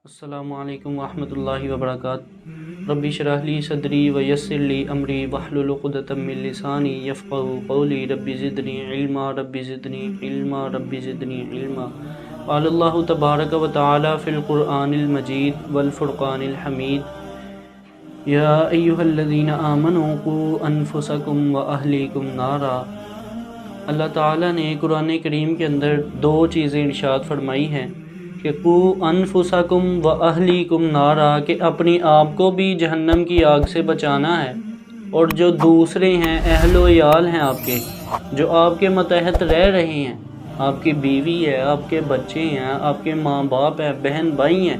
السلام علیکم ورحمۃ اللہ وبرکاتہ۔ ربی اشرح لی صدری ویسر لی امری واحلل عقدۃ من لسانی یفقہوا قولی ربی زدنی علما ربی زدنی علما ربی زدنی علما۔ قال اللہ تبارک و تعالی فی القرآن المجید والفرقان الحمید، یا ایہا الذین آمنوا قوا انفسکم واہلیکم نارا۔ اللہ تعالیٰ نے قرآن کریم کے اندر دو چیزیں ارشاد فرمائی ہیں کہ قوا انفسکم واہلیکم نارا، کہ اپنی آپ کو بھی جہنم کی آگ سے بچانا ہے، اور جو دوسرے ہیں اہل و عیال ہیں آپ کے، جو آپ کے متحد رہ رہے ہیں، آپ کی بیوی ہے، آپ کے بچے ہیں، آپ کے ماں باپ ہیں، بہن بھائی ہیں،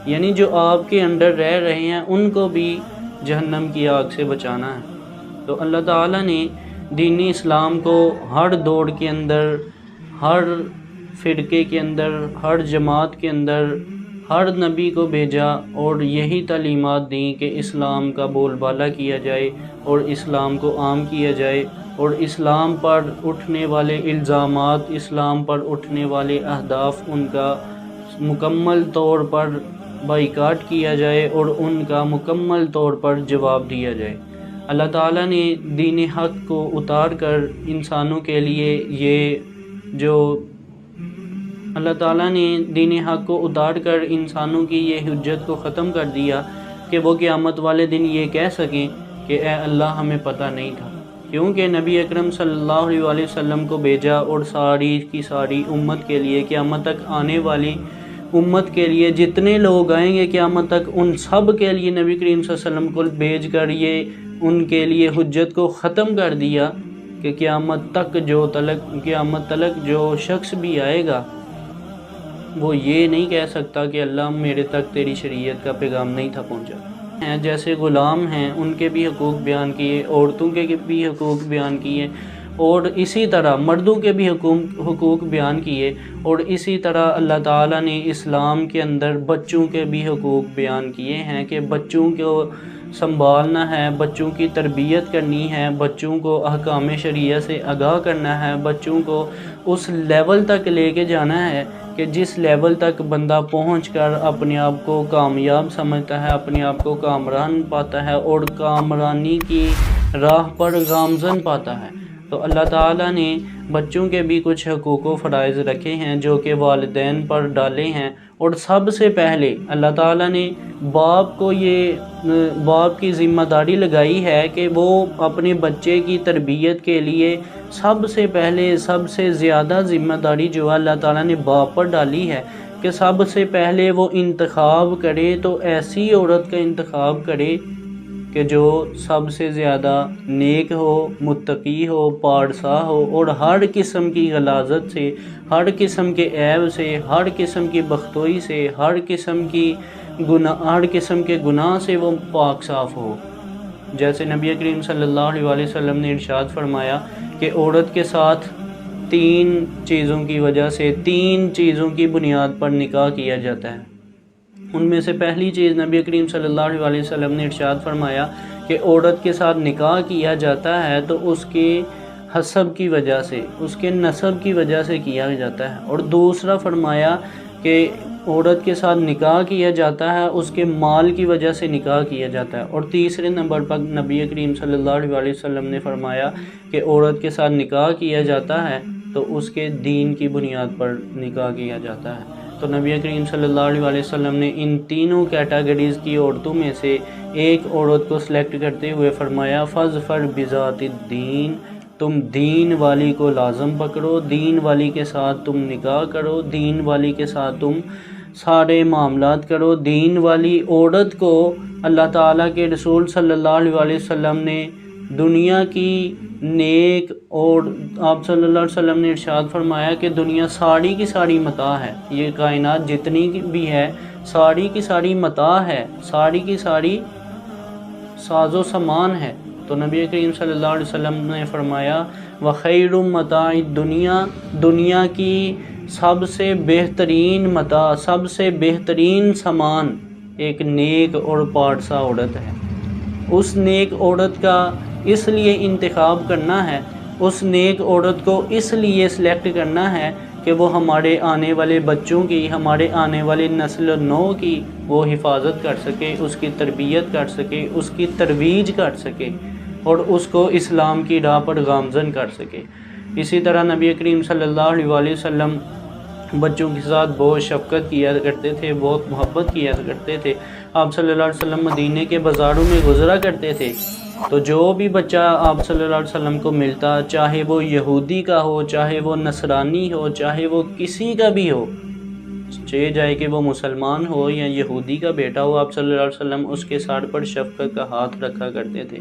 یعنی جو آپ کے انڈر رہ رہے ہیں ان کو بھی جہنم کی آگ سے بچانا ہے۔ تو اللہ تعالیٰ نے دین اسلام کو ہر دور کے اندر، ہر فرقے کے اندر، ہر جماعت کے اندر، ہر نبی کو بھیجا اور یہی تعلیمات دیں کہ اسلام کا بول بالا کیا جائے اور اسلام کو عام کیا جائے، اور اسلام پر اٹھنے والے الزامات، اسلام پر اٹھنے والے اہداف، ان کا مکمل طور پر بائیکاٹ کیا جائے اور ان کا مکمل طور پر جواب دیا جائے۔ اللہ تعالیٰ نے دین حق کو اتار کر انسانوں کے لیے اللہ تعالیٰ نے دین حق کو اتار کر انسانوں کی یہ حجت کو ختم کر دیا کہ وہ قیامت والے دن یہ کہہ سکیں کہ اے اللہ ہمیں پتہ نہیں تھا، کیونکہ نبی اکرم صلی اللہ علیہ وسلم کو بھیجا اور ساری کی ساری امت کے لیے، قیامت تک آنے والی امت کے لیے جتنے لوگ آئیں گے قیامت تک، ان سب کے لیے نبی کریم صلی اللہ علیہ وسلم کو بھیج کر یہ ان کے لیے حجت کو ختم کر دیا کہ قیامت تلک جو شخص بھی آئے گا وہ یہ نہیں کہہ سکتا کہ اللہ میرے تک تیری شریعت کا پیغام نہیں تھا پہنچا۔ جیسے غلام ہیں ان کے بھی حقوق بیان کیے، عورتوں کے بھی حقوق بیان کیے، اور اسی طرح مردوں کے بھی حقوق بیان کیے، اور اسی طرح اللہ تعالیٰ نے اسلام کے اندر بچوں کے بھی حقوق بیان کیے ہیں کہ بچوں کو سنبھالنا ہے، بچوں کی تربیت کرنی ہے، بچوں کو احکام شریعہ سے آگاہ کرنا ہے، بچوں کو اس لیول تک لے کے جانا ہے کہ جس لیول تک بندہ پہنچ کر اپنے آپ کو کامیاب سمجھتا ہے، اپنے آپ کو کامران پاتا ہے اور کامرانی کی راہ پر گامزن پاتا ہے۔ تو اللہ تعالیٰ نے بچوں کے بھی کچھ حقوق و فرائض رکھے ہیں جو کہ والدین پر ڈالے ہیں، اور سب سے پہلے اللہ تعالیٰ نے باپ کی ذمہ داری لگائی ہے کہ وہ اپنے بچے کی تربیت کے لیے سب سے پہلے، سب سے زیادہ ذمہ داری جو اللہ تعالیٰ نے باپ پر ڈالی ہے کہ سب سے پہلے وہ انتخاب کرے تو ایسی عورت کا انتخاب کرے کہ جو سب سے زیادہ نیک ہو، متقی ہو، پارسا ہو، اور ہر قسم کی غلاظت سے، ہر قسم کے عیب سے، ہر قسم کی بختوئی سے، ہر قسم کے گناہ سے وہ پاک صاف ہو۔ جیسے نبی کریم صلی اللہ علیہ وسلم نے ارشاد فرمایا کہ عورت کے ساتھ تین چیزوں کی وجہ سے، تین چیزوں کی بنیاد پر نکاح کیا جاتا ہے۔ ان میں سے پہلی چیز نبی کریم صلی اللہ علیہ وسلم نے ارشاد فرمایا کہ عورت کے ساتھ نکاح کیا جاتا ہے تو اس کے حسب کی وجہ سے، اس کے نسب کی وجہ سے کیا جاتا ہے، اور دوسرا فرمایا کہ عورت کے ساتھ نکاح کیا جاتا ہے اس کے مال کی وجہ سے نکاح کیا جاتا ہے، اور تیسرے نمبر پر نبی کریم صلی اللہ علیہ وسلم نے فرمایا کہ عورت کے ساتھ نکاح کیا جاتا ہے تو اس کے دین کی بنیاد پر نکاح کیا جاتا ہے۔ تو نبی کریم صلی اللہ علیہ وسلم نے ان تینوں کیٹیگریز کی عورتوں میں سے ایک عورت کو سلیکٹ کرتے ہوئے فرمایا فَاظْفَرْ بِذَاتِ الدِّین، تم دین والی کو لازم پکڑو، دین والی کے ساتھ تم نکاح کرو، دین والی کے ساتھ تم سارے معاملات کرو۔ دین والی عورت کو اللہ تعالیٰ کے رسول صلی اللہ علیہ وسلم نے دنیا کی نیک، اور آپ صلی اللہ علیہ وسلم نے ارشاد فرمایا کہ دنیا ساری کی ساری متاع ہے، یہ کائنات جتنی بھی ہے ساری کی ساری متاع ہے، ساری کی ساری ساز و سامان ہے۔ تو نبی کریم صلی اللہ علیہ وسلم نے فرمایا وَخَيْرُ مَتَاعِ الدُّنْيَا، دنیا کی سب سے بہترین متاع، سب سے بہترین سامان ایک نیک اور پارسا عورت ہے۔ اس نیک عورت کا اس لیے انتخاب کرنا ہے، اس نیک عورت کو اس لیے سلیکٹ کرنا ہے کہ وہ ہمارے آنے والے بچوں کی، ہمارے آنے والے نسل و نو کی وہ حفاظت کر سکے، اس کی تربیت کر سکے، اس کی ترویج کر سکے اور اس کو اسلام کی راہ پر گامزن کر سکے۔ اسی طرح نبی کریم صلی اللہ علیہ وسلم بچوں کے ساتھ بہت شفقت کیا کرتے تھے، بہت محبت کیا کرتے تھے۔ آپ صلی اللہ علیہ وسلم مدینے کے بازاروں میں گزرا کرتے تھے تو جو بھی بچہ آپ صلی اللہ علیہ وسلم کو ملتا، چاہے وہ یہودی کا ہو، چاہے وہ نصرانی ہو، چاہے وہ کسی کا بھی ہو، چاہے کہ وہ مسلمان ہو یا یہودی کا بیٹا ہو، آپ صلی اللہ علیہ وسلم اس کے سر پر شفقت کا ہاتھ رکھا کرتے تھے۔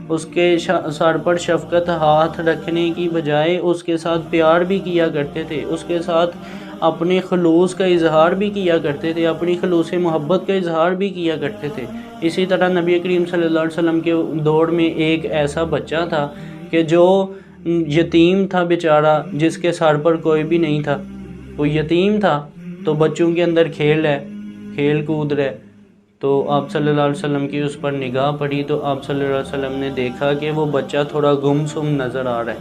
اس کے سر پر شفقت ہاتھ رکھنے کی بجائے اس کے ساتھ پیار بھی کیا کرتے تھے، اس کے ساتھ اپنے خلوص کا اظہار بھی کیا کرتے تھے، اپنی خلوص محبت کا اظہار بھی کیا کرتے تھے۔ اسی طرح نبی کریم صلی اللہ علیہ وسلم کے دور میں ایک ایسا بچہ تھا کہ جو یتیم تھا بیچارہ، جس کے سر پر کوئی بھی نہیں تھا، وہ یتیم تھا، تو بچوں کے اندر کھیل کود رہے، تو آپ صلی اللہ علیہ وسلم کی اس پر نگاہ پڑی تو آپ صلی اللہ علیہ وسلم نے دیکھا کہ وہ بچہ تھوڑا گمسم نظر آ رہا ہے،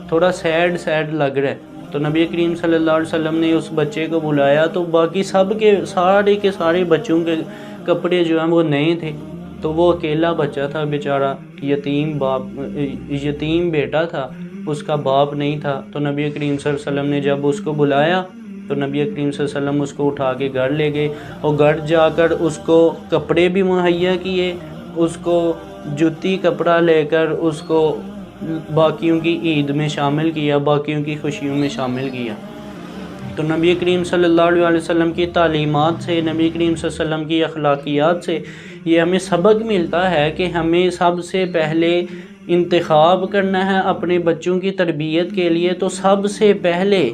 تھوڑا سیڈ لگ رہا ہے، تو نبی کریم صلی اللہ علیہ وسلم نے اس بچے کو بلایا تو باقی سب کے سارے بچوں کے کپڑے جو ہیں وہ نئے تھے، تو وہ اکیلا بچہ تھا بیچارہ، یتیم بیٹا تھا، اس کا باپ نہیں تھا۔ تو نبی کریم صلی اللہ علیہ وسلم نے جب اس کو بلایا تو نبی کریم صلی اللہ علیہ وسلم اس کو اٹھا کے گھر لے گئے اور گھر جا کر اس کو کپڑے بھی مہیا کیے، اس کو جوتی کپڑا لے کر اس کو باقیوں کی عید میں شامل کیا، باقیوں کی خوشیوں میں شامل کیا۔ تو نبی کریم صلی اللہ علیہ وسلم کی تعلیمات سے، نبی کریم صلی اللہ علیہ وسلم کی اخلاقیات سے یہ ہمیں سبق ملتا ہے کہ ہمیں سب سے پہلے انتخاب کرنا ہے اپنے بچوں کی تربیت کے لیے، تو سب سے پہلے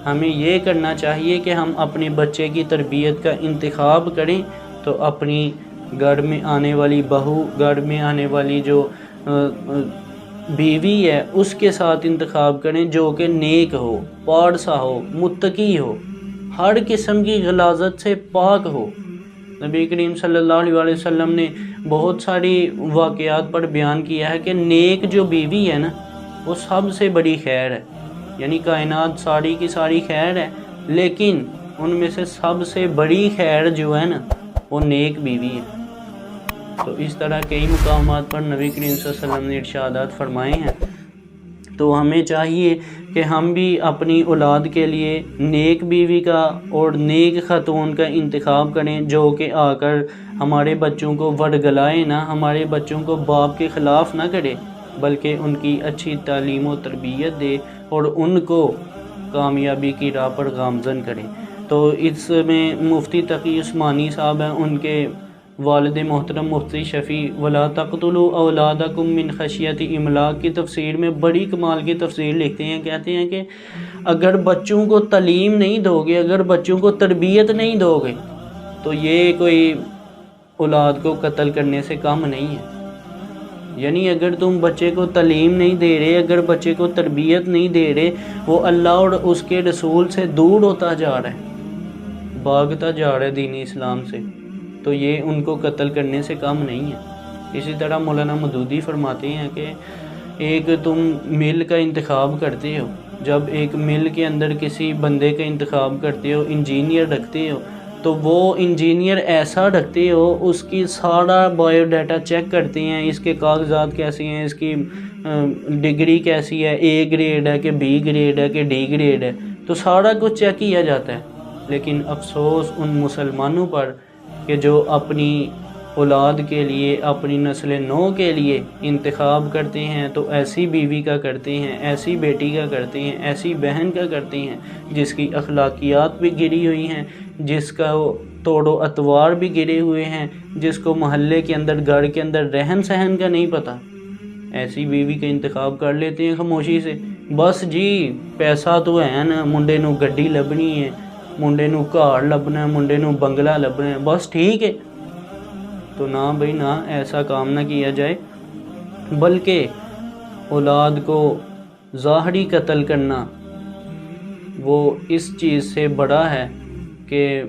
ہمیں یہ کرنا چاہیے کہ ہم اپنے بچے کی تربیت کا انتخاب کریں تو اپنی گھر میں آنے والی بہو، گھر میں آنے والی جو بیوی ہے، اس کے ساتھ انتخاب کریں جو کہ نیک ہو، پارسا ہو، متقی ہو، ہر قسم کی غلاظت سے پاک ہو۔ نبی کریم صلی اللہ علیہ وسلم نے بہت ساری واقعات پر بیان کیا ہے کہ نیک جو بیوی ہے نا، وہ سب سے بڑی خیر ہے، یعنی کائنات ساری کی ساری خیر ہے، لیکن ان میں سے سب سے بڑی خیر جو ہے نا وہ نیک بیوی ہے۔ تو اس طرح کئی مقامات پر نبی کریم صلی اللہ علیہ وسلم نے ارشادات فرمائے ہیں، تو ہمیں چاہیے کہ ہم بھی اپنی اولاد کے لیے نیک بیوی کا اور نیک خاتون کا انتخاب کریں، جو کہ آ کر ہمارے بچوں کو ورگلائے نہ، ہمارے بچوں کو باپ کے خلاف نہ کرے، بلکہ ان کی اچھی تعلیم و تربیت دے اور ان کو کامیابی کی راہ پر گامزن کرے۔ تو اس میں مفتی تقی عثمانی صاحب ہیں، ان کے والد محترم مفتی شفیع ولا تقتلوا اولادکم من خشیت املاق کی تفسیر میں بڑی کمال کی تفسیر لکھتے ہیں، کہتے ہیں کہ اگر بچوں کو تعلیم نہیں دو گے، اگر بچوں کو تربیت نہیں دو گے تو یہ کوئی اولاد کو قتل کرنے سے کم نہیں ہے۔ یعنی اگر تم بچے کو تعلیم نہیں دے رہے، اگر بچے کو تربیت نہیں دے رہے، وہ اللہ اور اس کے رسول سے دور ہوتا جا رہا ہے، بھاگتا جا رہا ہے دین اسلام سے، تو یہ ان کو قتل کرنے سے کم نہیں ہے۔ اسی طرح مولانا مودودی فرماتے ہیں کہ ایک تم مل کا انتخاب کرتے ہو، جب ایک مل کے اندر کسی بندے کا انتخاب کرتے ہو، انجینئر رکھتے ہو، تو وہ انجینئر ایسا رکھتے ہو، اس کی سارا بایو ڈیٹا چیک کرتے ہیں، اس کے کاغذات کیسی ہیں، اس کی ڈگری کیسی ہے، اے گریڈ ہے کہ بی گریڈ ہے کہ ڈی گریڈ ہے، تو سارا کچھ چیک کیا جاتا ہے۔ لیکن افسوس ان مسلمانوں پر کہ جو اپنی اولاد کے لیے، اپنی نسل نو کے لیے انتخاب کرتے ہیں تو ایسی بیوی کا کرتے ہیں، ایسی بیٹی کا کرتے ہیں، ایسی بہن کا کرتے ہیں جس کی اخلاقیات بھی گری ہوئی ہیں، جس کا توڑ و اطوار بھی گرے ہوئے ہیں، جس کو محلے کے اندر، گھر کے اندر رہن سہن کا نہیں پتہ، ایسی بیوی کا انتخاب کر لیتے ہیں خاموشی سے۔ بس جی پیسہ تو ہے نا، منڈے نو گڈی لبنی ہے، منڈے نو گھر لبنا ہے، منڈے نو بنگلہ لبنا ہے، بس ٹھیک ہے۔ تو نہ بھائی نہ، ایسا کام نہ کیا جائے، بلکہ اولاد کو ظاہری قتل کرنا وہ اس چیز سے بڑا ہے کہ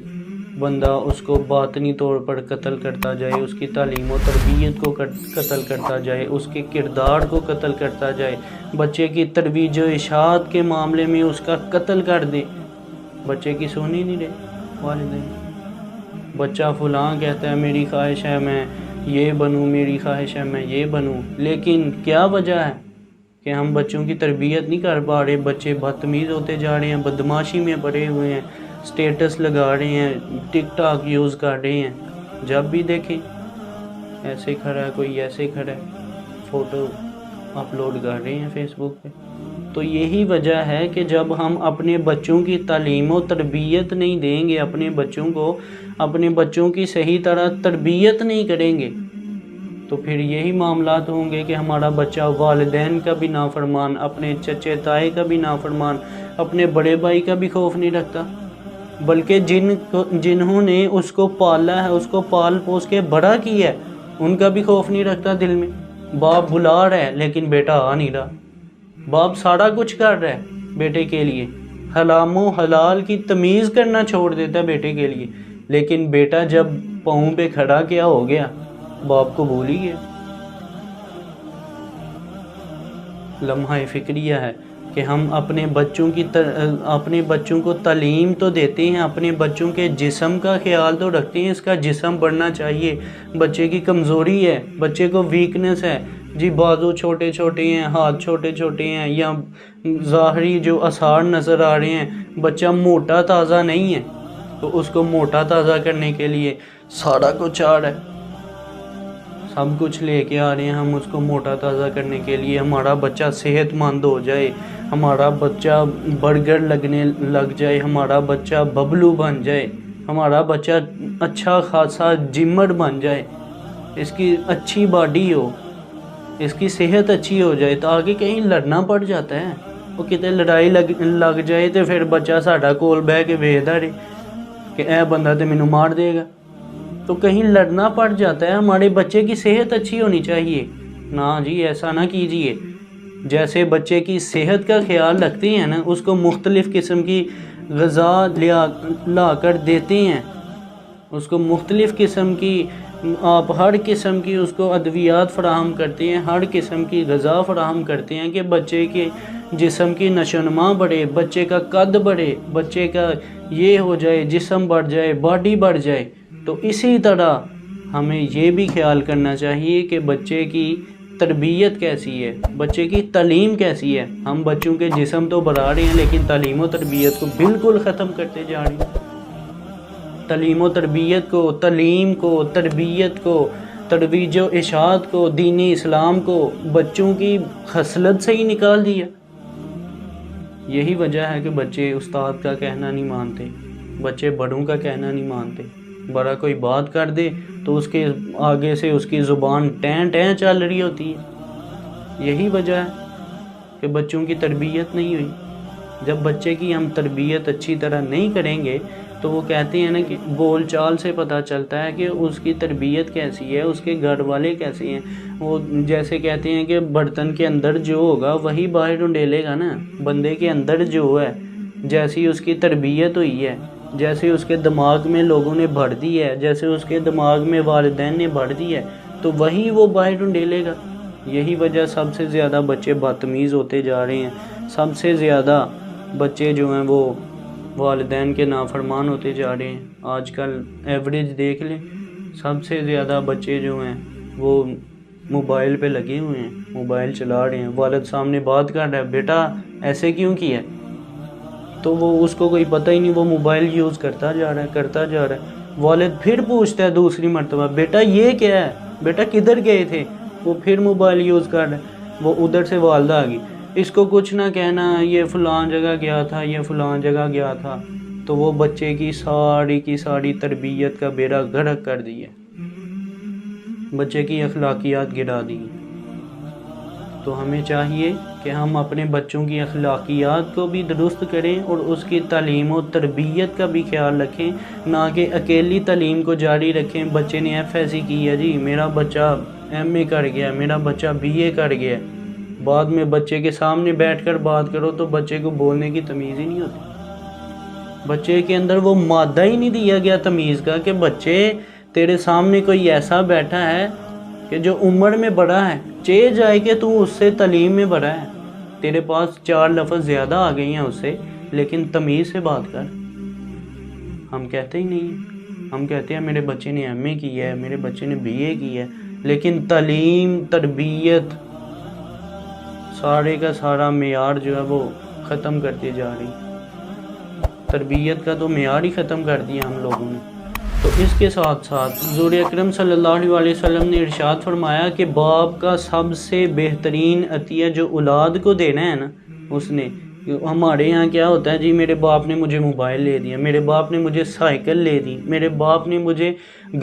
بندہ اس کو باطنی طور پر قتل کرتا جائے، اس کی تعلیم و تربیت کو قتل کرتا جائے، اس کے کردار کو قتل کرتا جائے، بچے کی ترویج و اشاعت کے معاملے میں اس کا قتل کر دے، بچے کی سن ہی نہیں رہے والدین. بچہ فلاں کہتا ہے میری خواہش ہے میں یہ بنوں، میری خواہش ہے میں یہ بنوں، لیکن کیا وجہ ہے کہ ہم بچوں کی تربیت نہیں کر پا رہے. بچے بدتمیز ہوتے جا رہے ہیں، بدماشی میں پڑے ہوئے ہیں، سٹیٹس لگا رہے ہیں، ٹک ٹاک یوز کر رہے ہیں. جب بھی دیکھیں ایسے کھڑا ہے، کوئی ایسے کھڑا ہے، فوٹو اپلوڈ کر رہے ہیں فیس بک پہ. تو یہی وجہ ہے کہ جب ہم اپنے بچوں کی تعلیم و تربیت نہیں دیں گے، اپنے بچوں کی صحیح طرح تربیت نہیں کریں گے، تو پھر یہی معاملات ہوں گے کہ ہمارا بچہ والدین کا بھی نافرمان، اپنے چچے تائے کا بھی نافرمان، اپنے بڑے بھائی کا بھی خوف نہیں رکھتا، بلکہ جنہوں نے اس کو پالا ہے، اس کو پال پوس کے بڑا کیا ہے، ان کا بھی خوف نہیں رکھتا دل میں. باپ بلا رہا ہے لیکن بیٹا آ نہیں رہا. باپ سارا کچھ کر رہا ہے بیٹے کے لیے، حرام و حلال کی تمیز کرنا چھوڑ دیتا ہے بیٹے کے لیے، لیکن بیٹا جب پاؤں پہ کھڑا کیا ہو گیا، باپ کو بھول ہی گیا. لمحہ فکریہ ہے کہ ہم اپنے بچوں کو تعلیم تو دیتے ہیں، اپنے بچوں کے جسم کا خیال تو رکھتے ہیں، اس کا جسم بڑھنا چاہیے. بچے کی کمزوری ہے، بچے کو ویکنس ہے، جی بازو چھوٹے چھوٹے ہیں، ہاتھ چھوٹے چھوٹے ہیں، یا ظاہری جو آثار نظر آ رہے ہیں، بچہ موٹا تازہ نہیں ہے، تو اس کو موٹا تازہ کرنے کے لیے سارا کچھ آ رہا ہے، سب کچھ لے کے آ رہے ہیں ہم اس کو موٹا تازہ کرنے کے لیے. ہمارا بچہ صحت مند ہو جائے، ہمارا بچہ برگر لگنے لگ جائے، ہمارا بچہ ببلو بن جائے، ہمارا بچہ اچھا خاصا جمر بن جائے، اس کی اچھی باڈی ہو، اس کی صحت اچھی ہو جائے. تو آگے کہیں لڑنا پڑ جاتا ہے، وہ کتنے لڑائی لگ جائے تو پھر بچہ ساڈا کول بہ کے ویکھدا رہے کہ اے بندہ تے مینوں مار دے گا. تو کہیں لڑنا پڑ جاتا ہے. ہمارے بچے کی صحت اچھی ہونی چاہیے. نہ جی ایسا نہ کیجیے. جیسے بچے کی صحت کا خیال رکھتے ہیں نا، اس کو مختلف قسم کی غذا لا کر دیتے ہیں، اس کو مختلف قسم کی آپ ہر قسم کی اس کو ادویات فراہم کرتے ہیں، ہر قسم کی غذا فراہم کرتے ہیں کہ بچے کے جسم کی نشوونما بڑھے، بچے کا قد بڑھے، بچے کا یہ ہو جائے، جسم بڑھ جائے، باڈی بڑھ جائے. تو اسی طرح ہمیں یہ بھی خیال کرنا چاہیے کہ بچے کی تربیت کیسی ہے، بچے کی تعلیم کیسی ہے. ہم بچوں کے جسم تو بڑھا رہے ہیں لیکن تعلیم و تربیت کو بالکل ختم کرتے جا رہے ہیں. تعلیم و تربیت کو، تربیت کو، ترویج و ارشاد کو، دین اسلام کو بچوں کی خصلت سے ہی نکال دیا. یہی وجہ ہے کہ بچے استاد کا کہنا نہیں مانتے، بچے بڑوں کا کہنا نہیں مانتے. بڑا کوئی بات کر دے تو اس کے آگے سے اس کی زبان ٹین ٹین چل رہی ہوتی ہے. یہی وجہ ہے کہ بچوں کی تربیت نہیں ہوئی. جب بچے کی ہم تربیت اچھی طرح نہیں کریں گے تو وہ کہتے ہیں نا کہ بول چال سے پتہ چلتا ہے کہ اس کی تربیت کیسی ہے، اس کے گھر والے کیسے ہیں. وہ جیسے کہتے ہیں کہ برتن کے اندر جو ہوگا وہی باہر ڈھونڈیلے گا نا. بندے کے اندر جو ہے، جیسی اس کی تربیت ہوئی ہے، جیسے اس کے دماغ میں لوگوں نے بھر دی ہے، جیسے اس کے دماغ میں والدین نے بھر دی ہے، تو وہی وہ باہر ڈھونڈیلے گا. یہی وجہ سب سے زیادہ بچے بدتمیز ہوتے جا رہے ہیں. سب سے زیادہ بچے جو ہیں وہ والدین کے نافرمان ہوتے جا رہے ہیں. آج کل ایوریج دیکھ لیں، سب سے زیادہ بچے جو ہیں وہ موبائل پہ لگے ہوئے ہیں، موبائل چلا رہے ہیں. والد سامنے بات کر رہا ہے، بیٹا ایسے کیوں کیا، تو وہ اس کو کوئی پتہ ہی نہیں، وہ موبائل یوز کرتا جا رہا ہے. والد پھر پوچھتا ہے دوسری مرتبہ، بیٹا یہ کیا ہے، بیٹا کدھر گئے تھے، وہ پھر موبائل یوز کر رہا ہے. وہ ادھر سے والدہ آ گئی، اس کو کچھ نہ کہنا، یہ فلاں جگہ گیا تھا، یہ فلاں جگہ گیا تھا. تو وہ بچے کی ساری تربیت کا بیڑا غرق کر دی ہے، بچے کی اخلاقیات گرا دی. تو ہمیں چاہیے کہ ہم اپنے بچوں کی اخلاقیات کو بھی درست کریں اور اس کی تعلیم و تربیت کا بھی خیال رکھیں، نہ کہ اکیلی تعلیم کو جاری رکھیں. بچے نے ایف ایس سی کی ہے جی، میرا بچہ ایم اے کر گیا، میرا بچہ بی اے کر گیا. بعد میں بچے کے سامنے بیٹھ کر بات کرو تو بچے کو بولنے کی تمیز ہی نہیں ہوتی. بچے کے اندر وہ مادہ ہی نہیں دیا گیا تمیز کا کہ بچے تیرے سامنے کوئی ایسا بیٹھا ہے کہ جو عمر میں بڑا ہے، چاہے جائے کہ تو اس سے تعلیم میں بڑا ہے، تیرے پاس 4 لفظ زیادہ آ گئی ہیں اس سے، لیکن تمیز سے بات کر. ہم کہتے ہی نہیں ہیں. ہم کہتے ہیں میرے بچے نے ایم اے کی ہے, میرے بچے نے بی اے کی ہے, لیکن تعلیم تربیت سارے کا سارا معیار جو ہے وہ ختم کرتے جا رہی. تربیت کا تو معیار ہی ختم کر دیا ہم لوگوں نے. تو اس کے ساتھ ساتھ حضور اکرم صلی اللہ علیہ وسلم نے ارشاد فرمایا کہ باپ کا سب سے بہترین عطیہ جو اولاد کو دینا ہے نا, اس نے, ہمارے یہاں کیا ہوتا ہے جی, میرے باپ نے مجھے موبائل لے دیا, میرے باپ نے مجھے سائیکل لے دی, میرے باپ نے مجھے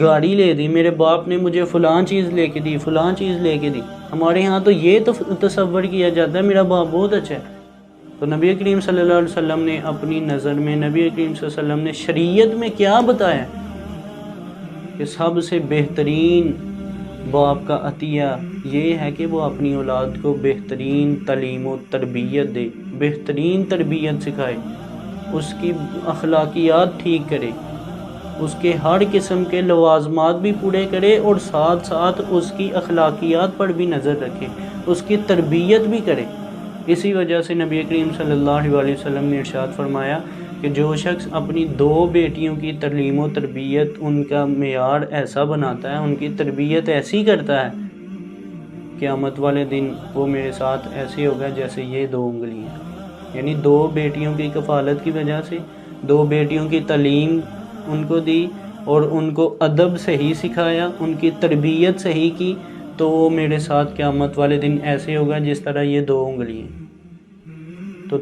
گاڑی لے دی, میرے باپ نے مجھے فلاں چیز لے کے دی, فلاں چیز لے کے دی. ہمارے یہاں تو یہ تصور کیا جاتا ہے میرا باپ بہت اچھا ہے. تو نبی کریم صلی اللہ علیہ وسلم نے اپنی نظر میں, نبی کریم صلی اللہ علیہ وسلم نے شریعت میں کیا بتایا کہ سب سے بہترین باپ کا عطیہ یہ ہے کہ وہ اپنی اولاد کو بہترین تعلیم و تربیت دے, بہترین تربیت سکھائے, اس کی اخلاقیات ٹھیک کرے, اس کے ہر قسم کے لوازمات بھی پورے کرے, اور ساتھ ساتھ اس کی اخلاقیات پر بھی نظر رکھے, اس کی تربیت بھی کرے. اسی وجہ سے نبی کریم صلی اللہ علیہ وسلم نے ارشاد فرمایا کہ جو شخص اپنی 2 بیٹیوں کی تعلیم و تربیت ان کا معیار ایسا بناتا ہے, ان کی تربیت ایسی کرتا ہے, قیامت والے دن وہ میرے ساتھ ایسے ہوگا جیسے یہ 2 انگلیاں. یعنی 2 بیٹیوں کی کفالت کی وجہ سے, 2 بیٹیوں کی تعلیم ان کو دی, اور ان کو ادب صحیح سکھایا, ان کی تربیت صحیح کی, تو وہ میرے ساتھ قیامت والے دن ایسے ہوگا جس طرح یہ 2 انگلیاں. تو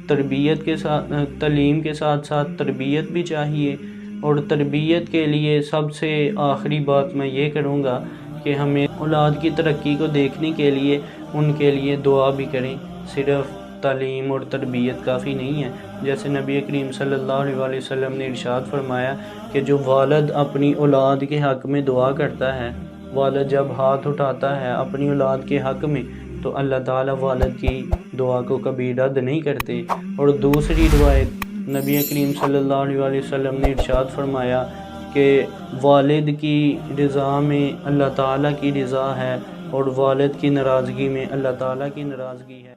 تربیت کے ساتھ, تعلیم کے ساتھ ساتھ تربیت بھی چاہیے. اور تربیت کے لیے سب سے آخری بات میں یہ کروں گا کہ ہمیں اولاد کی ترقی کو دیکھنے کے لیے ان کے لیے دعا بھی کریں. صرف تعلیم اور تربیت کافی نہیں ہے. جیسے نبی کریم صلی اللہ علیہ وسلم نے ارشاد فرمایا کہ جو والد اپنی اولاد کے حق میں دعا کرتا ہے, والد جب ہاتھ اٹھاتا ہے اپنی اولاد کے حق میں, تو اللہ تعالیٰ والد کی دعا کو کبھی رد نہیں کرتے. اور دوسری روایت, نبی کریم صلی اللہ علیہ وسلم نے ارشاد فرمایا کہ والد کی رضا میں اللہ تعالیٰ کی رضا ہے, اور والد کی ناراضگی میں اللہ تعالیٰ کی ناراضگی ہے.